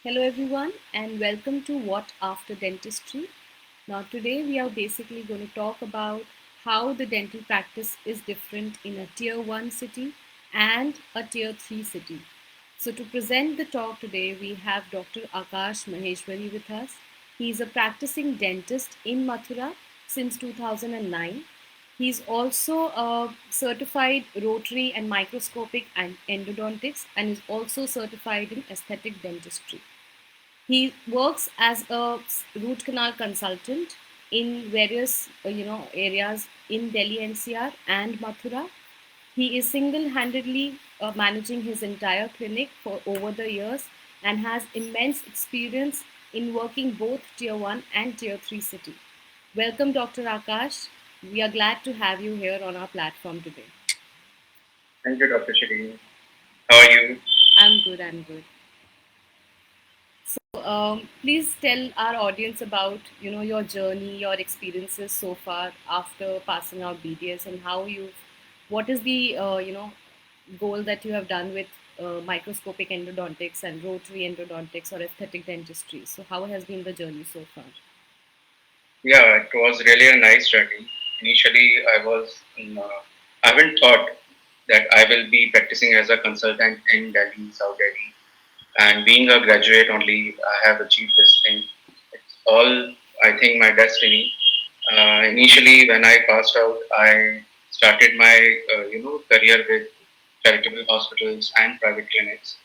Hello, everyone, and welcome to What After Dentistry. Now, today we are basically going to talk about how the dental practice is different in a tier 1 city and a tier 3 city. So, to present the talk today, we have Dr. Akash Maheshwari with us. He is a practicing dentist in Mathura since 2009. He's also a certified rotary and microscopic and endodontics and is also certified in aesthetic dentistry. He works as a root canal consultant in various areas in Delhi NCR and Mathura. He is single-handedly managing his entire clinic for over the years and has immense experience in working both tier 1 and tier 3 city. Welcome, Dr. Akash. We are glad to have you here on our platform today. Thank you, Dr. Shireen. How are you? I'm good, I'm good. Please tell our audience about your journey, your experiences so far after passing out BDS, and what is the goal that you have done with microscopic endodontics and rotary endodontics or aesthetic dentistry. So how has been the journey so far? Yeah, it was really a nice journey. Initially, I haven't thought that I will be practicing as a consultant in Delhi, South Delhi. And being a graduate only, I have achieved this thing. It's all, I think, my destiny. Initially, when I passed out, I started my, career with charitable hospitals and private clinics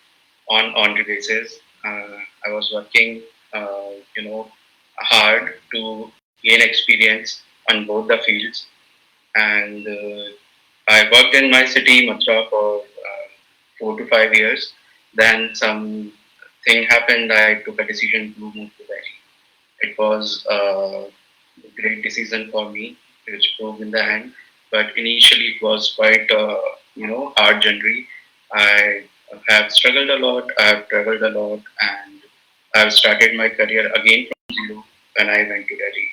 on the basis. I was working, hard to gain experience on both the fields, and I worked in my city, Mathura, for 4 to 5 years. Then some thing happened. I took a decision to move to Delhi. It was a great decision for me, which proved in the end. But initially, it was quite hard journey. I have struggled a lot. I have traveled a lot, and I have started my career again from zero when I went to Delhi.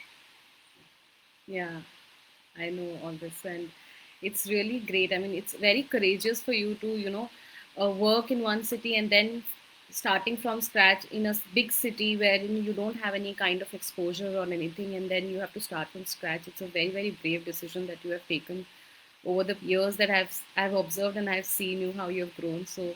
Yeah, I know all this, and it's really great. I mean, it's very courageous for you to, work in one city and then starting from scratch in a big city wherein you don't have any kind of exposure or anything, and then you have to start from scratch. It's a very, very brave decision that you have taken over the years that I've observed and I've seen you how you have grown. So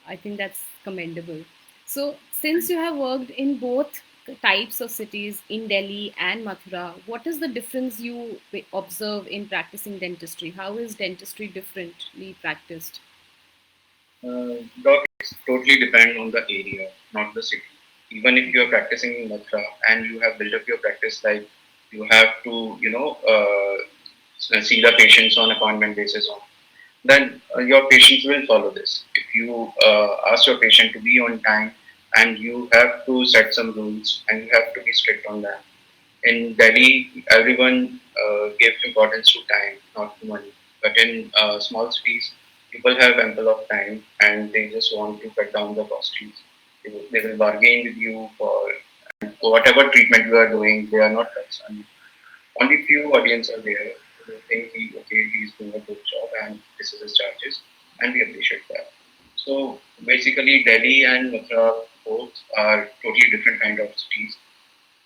I think that's commendable. So, since you have worked in both types of cities in Delhi and Mathura, what is the difference you observe in practicing dentistry? How is dentistry differently practiced? Doc, it's totally depend on the area, not the city. Even if you are practicing in Mathura and you have built up your practice, like you have to, see the patients on appointment basis on, then your patients will follow this. If you ask your patient to be on time, and you have to set some rules and you have to be strict on that. In Delhi, everyone gives importance to time, not to money. But in small cities, people have ample of time and they just want to cut down the costings. They will bargain with you for whatever treatment you are doing. They are not concerned. Only few audience are there who think he's doing a good job and this is his charges, and we appreciate that. So basically, Delhi and Mathura both are totally different kind of cities.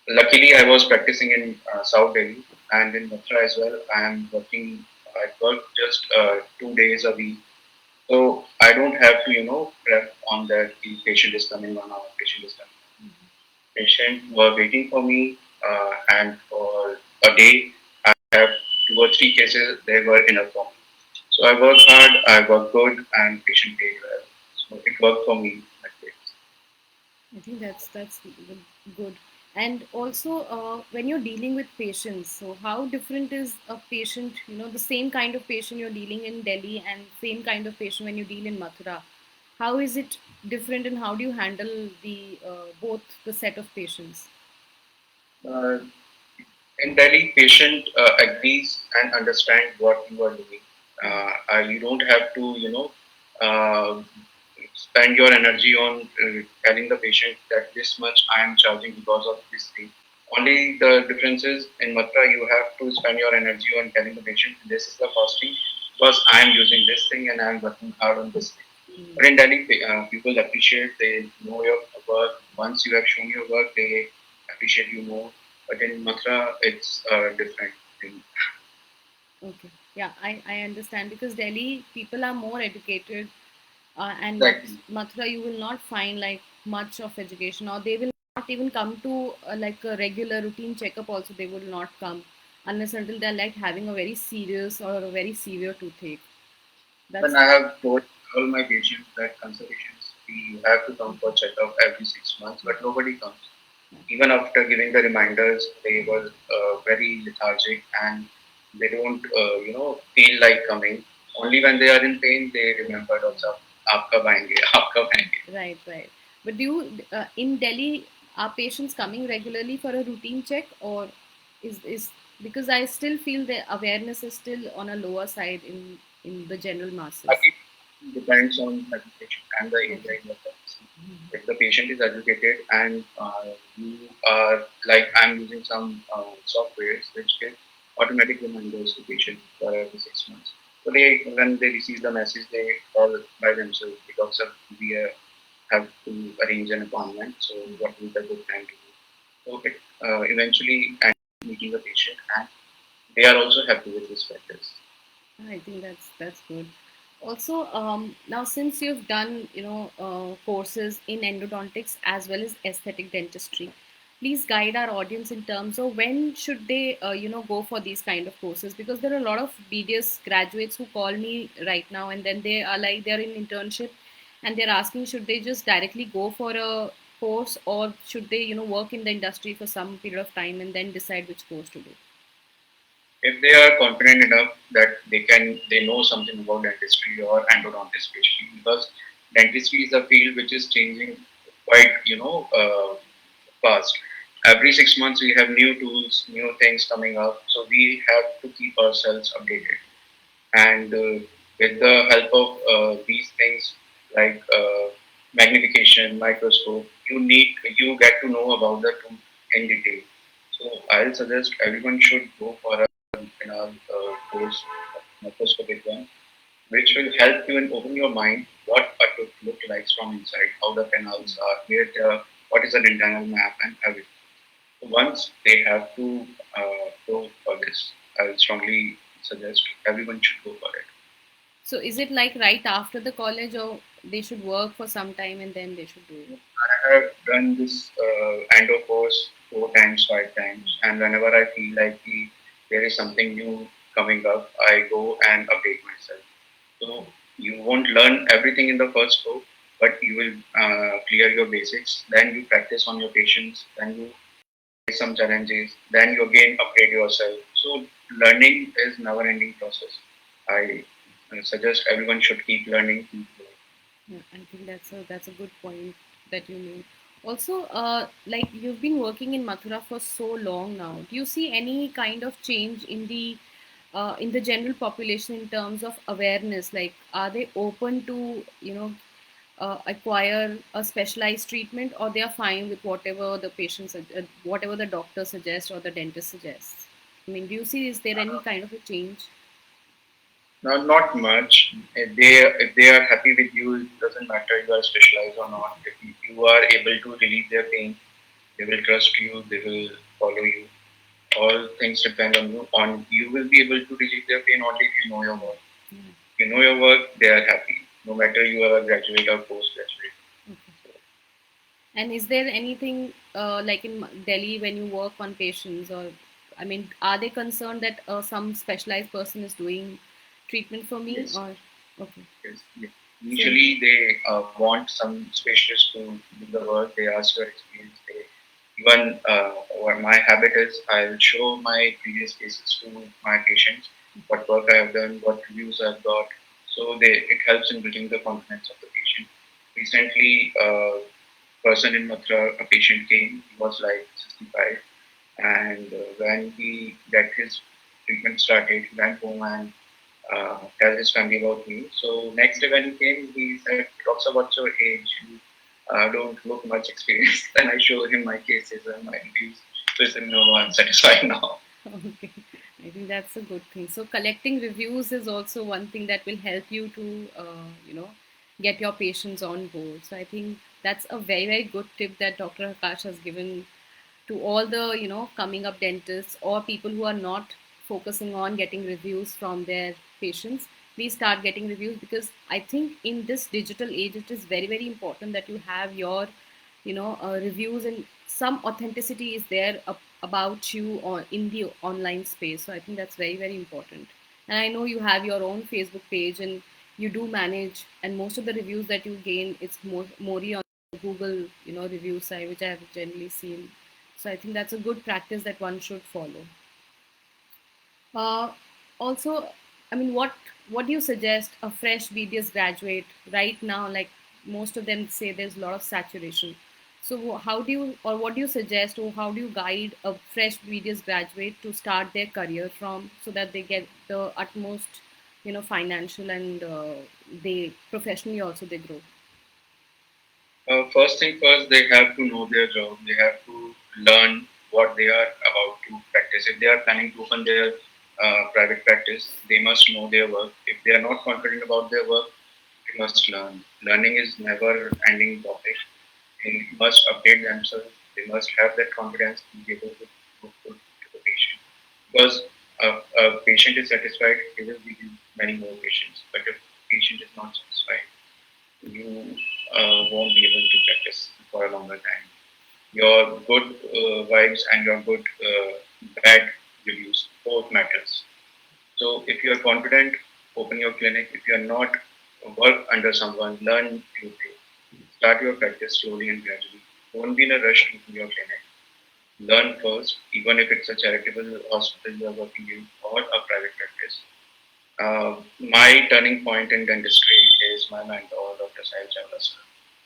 Luckily, I was practicing in South Delhi and in Mathura as well. I am working. I work just 2 days a week, so I don't have to prep on that. The patient is coming on, our patient is coming. Patient were waiting for me, and for a day, I have 2 or 3 cases. They were enough for me. So I work hard, I work good, and patient paid well. So it worked for me that way. I think that's good. And also, when you're dealing with patients, so how different is a patient? The same kind of patient you're dealing in Delhi and same kind of patient when you deal in Mathura. How is it different, and how do you handle the both the set of patients? Uh, in Delhi, patient agrees and understand what you are doing. You don't have to, uh, spend your energy on telling the patient that this much I am charging because of this thing. Only the difference is in Matra, you have to spend your energy on telling the patient this is the costing because I am using this thing and I am working hard on this thing. Mm. But in Delhi, people appreciate, they know your work, once you have shown your work, they appreciate you more. But in Mathura, it's a different thing. Okay. Yeah, I understand because Delhi people are more educated, and Exactly. Mathura you will not find like much of education, or they will not even come to like a regular routine checkup. Also, they will not come unless until they're like having a very serious or a very severe toothache. When That's I have told all my patients that consultations, you have to come for checkup every 6 months, but nobody comes. Even after giving the reminders, they were very lethargic and they don't, feel like coming. Only when they are in pain, they remember, "Doctor, आप कब आएंगे? आप कब आएंगे?" right, right. But do you in Delhi are patients coming regularly for a routine check, or is because I still feel the awareness is still on a lower side in the general masses. Again, it depends on education and the area Okay. you are practicing. If the patient is educated and you are like I'm using some softwares which give automatic reminders to patient for every 6 months. So they when they receive the message, they call by themselves because of we have to arrange an appointment. So what is the good time to do? So it eventually and meeting the patient and they are also happy with this practice. I think that's good. Also, now since you've done courses in endodontics as well as aesthetic dentistry, please guide our audience in terms of when should they go for these kind of courses, because there are a lot of BDS graduates who call me right now and then they are like they're in internship and they're asking should they just directly go for a course or should they work in the industry for some period of time and then decide which course to do. If they are confident enough that they know something about dentistry or endodontist especially because dentistry is a field which is changing quite fast. Every 6 months we have new tools, new things coming up, so we have to keep ourselves updated. And with the help of these things like magnification, microscope, you get to know about the tool in detail. So I'll suggest everyone should go for a course, microscopic one, which will help you and open your mind what a tooth look like from inside, how the canals are, what is an internal map, and everything. So once they have to go for this, I will strongly suggest everyone should go for it. So is it like right after the college or they should work for some time and then they should do it? I have done this endo course 4 times, 5 times, and whenever I feel like there is something new coming up, I go and update myself. So you won't learn everything in the first go, but you will clear your basics. Then you practice on your patients. Then you face some challenges. Then you again upgrade yourself. So learning is never-ending process. I suggest everyone should keep learning. Keep growing. Yeah, I think that's a good point that you made. Also, like you've been working in Mathura for so long now, do you see any kind of change in the general population in terms of awareness? Like, are they open to acquire a specialized treatment, or they are fine with whatever the whatever the doctor suggests or the dentist suggests? I mean, do you see is there any kind of a change? Not much. If they are happy with you, it doesn't matter you are specialized or not. If you are able to relieve their pain, they will trust you. They will follow you. All things depend on you. On you will be able to relieve their pain only if you know your work. Yeah. If you know your work, they are happy. No matter you are a graduate or postgraduate. Okay. And is there anything like in Delhi when you work on patients, or I mean, are they concerned that some specialized person is doing treatment for me, Yes. or okay, Yes. Yes. so Usually they want some specialist to do the work. They ask your experience. They even what my habit is, I'll show my previous cases to my patients, what work I have done, what reviews I've got. So it helps in building the confidence of the patient. Recently, person in Mathura, a patient came. He was like 65, and when he got his treatment started, he went home and tell his family about me. So next day when he came, he said, "Doctor, what's your age? You don't look much experienced." Then I showed him my cases and my reviews. So he said, "No, I'm satisfied now." okay, I think that's a good thing. So collecting reviews is also one thing that will help you to get your patients on board. So I think that's a very, very good tip that Dr. Akash has given to all the, coming up dentists or people who are not focusing on getting reviews from their patients. Please start getting reviews, because I think in this digital age it is very, very important that you have your, reviews, and some authenticity is there about you on in the online space. So I think that's very, very important. And I know you have your own Facebook page, and you do manage, and most of the reviews that you gain, it's more on Google, review side, which I have generally seen. So I think that's a good practice that one should follow. Uh, Also, I mean, what do you suggest a fresh BDS graduate right now? Like, most of them say there's a lot of saturation. So how do you, or what do you suggest, or how do you guide a fresh BDS graduate to start their career from, so that they get the utmost, financial, and they professionally also they grow? First thing first, they have to know their job. They have to learn what they are about to practice. If they are planning to open their private practice, they must know their work. If they are not confident about their work, they must learn. Learning is never ending topic. They must update themselves. They must have that confidence to be able to the patient. Because a patient is satisfied, he will give you many more patients. But if patient is not satisfied, you won't be able to practice for a longer time. Your good vibes and your good bad reviews both matters. So if you are confident, open your clinic. If you are not, work under someone, learn you start your practice slowly and gradually. Don't be in a rush to open your clinic. Learn first, even if it's a charitable hospital you are working in or a private practice. My turning point in dentistry is my mentor, Dr. Sahil Chawla sir.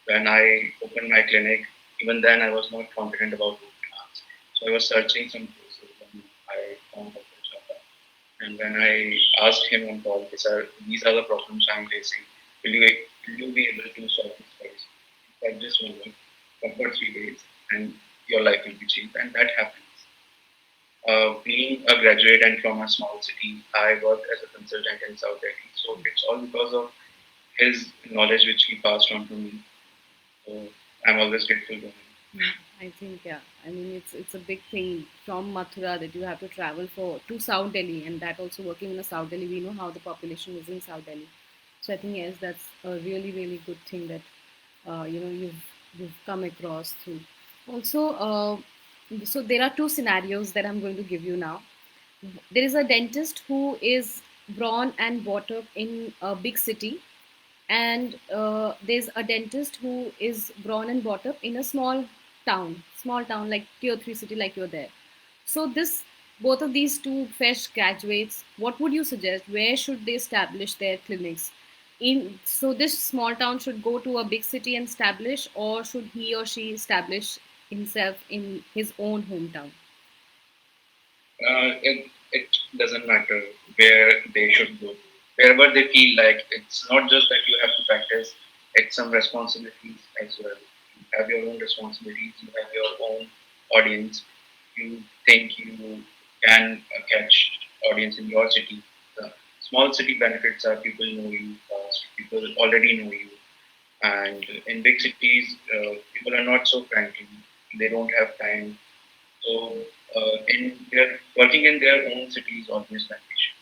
When I opened my clinic, even then I was not confident about root canals. So I was searching some places and I found Dr. Chawla. And when I asked him on call, these are the problems I'm facing. Will you be able to solve this for us? He said, just one, come for 3 days and your life will be changed. And that happens. Being a graduate and from a small city, I worked as a consultant in South Delhi. So it's all because of his knowledge which he passed on to me. So I'm always grateful to him. I think, yeah. I mean, it's a big thing from Mathura that you have to travel for to South Delhi, and that also working in a South Delhi, we know how the population is in South Delhi. So I think, yes, that's a really, really good thing that you've come across through. Also, so there are two scenarios that I'm going to give you now. There is a dentist who is born and brought up in a big city, and there's a dentist who is born and brought up in a small town like tier 3 city, like you're there. So this, both of these two fresh graduates, what would you suggest, where should they establish their clinics in? So this small town should go to a big city and establish, or should he or she establish himself in his own hometown? It doesn't matter where they should go. Wherever they feel like it's not just that you have to practice, it's some responsibilities as well. You have your own responsibilities, you have your own audience. You think you can catch audience in your city. The small city benefits are people know you fast, people already know you. And in big cities, people are not so friendly. They don't have time, so in their working in their own city is always beneficial.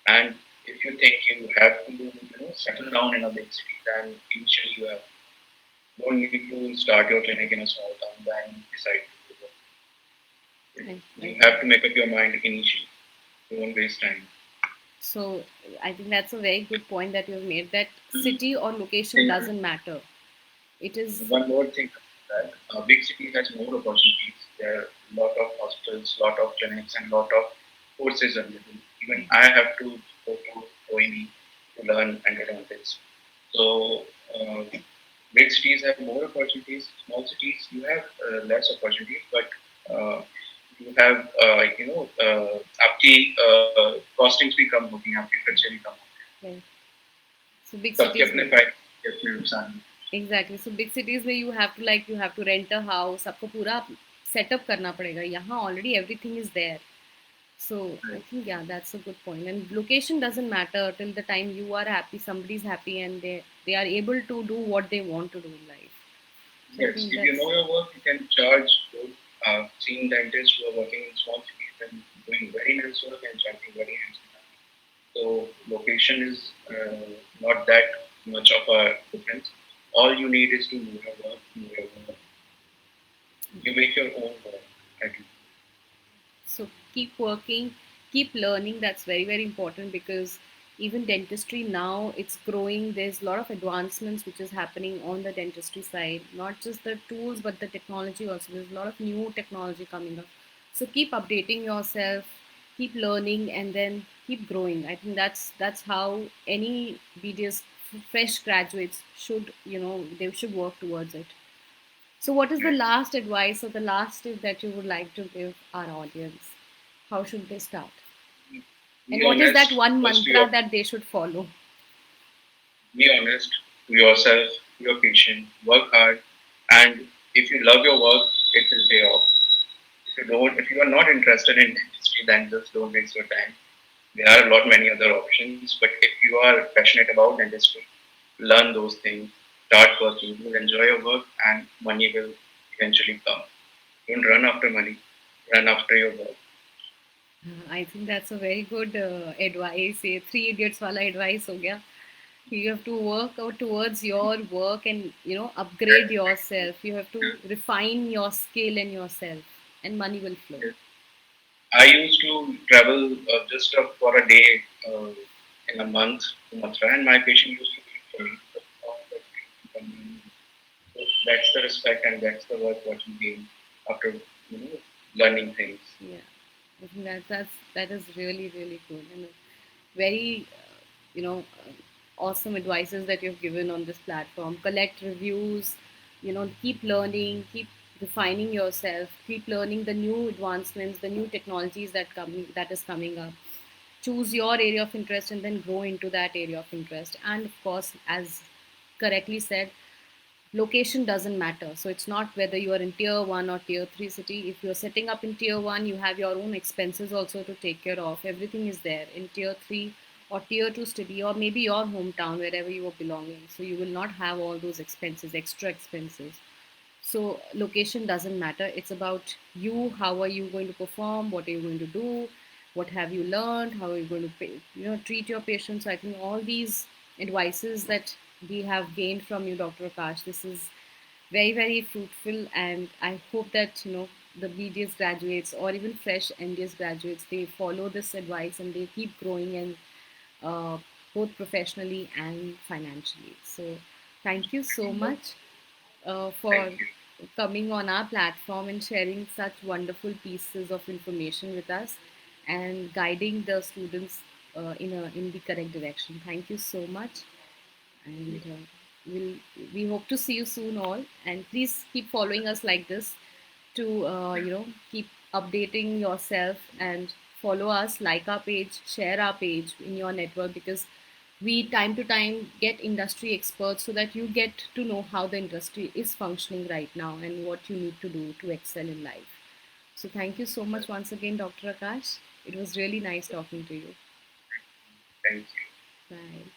And if you think you have to settle down in a big city, then initially you have don't need to start your clinic in a small town. Then decide to do it. Right, You right. have to make up your mind initially. Don't waste time. So I think that's a very good point that you've made, that city or location Think doesn't matter. It is. one more thing that a big city has more opportunities. There are a lot of hospitals, lot of clinics, and lot of courses available. Even I have to go to ONE to learn endodontics. So big cities have more opportunities. Small cities you have less opportunities, but you have आपकी costings भी कम होती हैं, आपके खर्चे भी कम होते Right. So big हैं. सबके cities अपने में. फायदे अपने नुकसान हैं. Exactly. So big cities में you have to, like, you have to rent a house. आपको पूरा setup करना पड़ेगा. यहाँ already everything is there. So I Right. think, yeah, that's a good point. And location doesn't matter till the time you are happy, somebody's happy, and they are able to do what they want to do in life. So I Yes, think if you that's know your work, you can charge good. Seeing dentists who are working in small cities and doing very nice work and charging very handsome. So location is not that much of a difference. All you need is to know your work, know your work. You make your own work. I think. so. Keep working, keep learning. That's very very important because even dentistry now it's growing. There's a lot of advancements which is happening on the dentistry side. Not just the tools but the technology also. There's a lot of new technology coming up. So keep updating yourself, keep learning, and then keep growing. I think that's how any BDS fresh graduates should, they should work towards it. So, what is the Right. last advice or the last tip that you would like to give our audience? How should they start? Be And what is that honest. one First to mantra that they should follow? be honest to yourself, to your patient. Work hard, and if you love your work, it will pay off. If you are not interested in dentistry, then just don't waste your time. There are a lot many other options, but if you are passionate about dentistry, learn those things, start working, you will enjoy your work, and money will eventually come. Don't run after money, run after your work. I think that's a very good advice. ये three idiots वाला advice हो गया. You have to work out towards your work and upgrade yourself. You have to refine your skill and yourself, and money will flow. Yes. I used to travel just for a day in a month to Mathura, and my patient used to wait for me. So that's the respect and that's the work what you gain after learning things. Yeah, I think that is really really good and very awesome advices that you've given on this platform. Collect reviews, keep learning, keep refining yourself, keep learning the new advancements, the new technologies that is coming up. Choose your area of interest and then grow into that area of interest. And of course, as correctly said, location doesn't matter. So it's not whether you are in tier 1 or tier 3 city. If you're setting up in tier 1, you have your own expenses also to take care of. Everything is there in tier 3 or tier 2 city, or maybe your hometown, wherever you are belonging. So you will not have all those expenses, extra expenses. So location doesn't matter. It's about you. How are you going to perform? What are you going to do? What have you learned? How are you going to treat your patients? So I think all these advices that we have gained from you, Dr. Akash, this is very very fruitful, and I hope that the BDS graduates or even fresh NDS graduates, they follow this advice and they keep growing, and uh, both professionally and financially. So thank you so much for Thank you. coming on our platform and sharing such wonderful pieces of information with us and guiding the students in the correct direction. Thank you so much, and we'll we hope to see you soon all. And please keep following us like this to keep updating yourself and follow us, like our page, share our page in your network, because we time to time get industry experts so that you get to know how the industry is functioning right now and what you need to do to excel in life. So thank you so much once again, Dr. Akash. It was really nice talking to you. Thank you. Bye.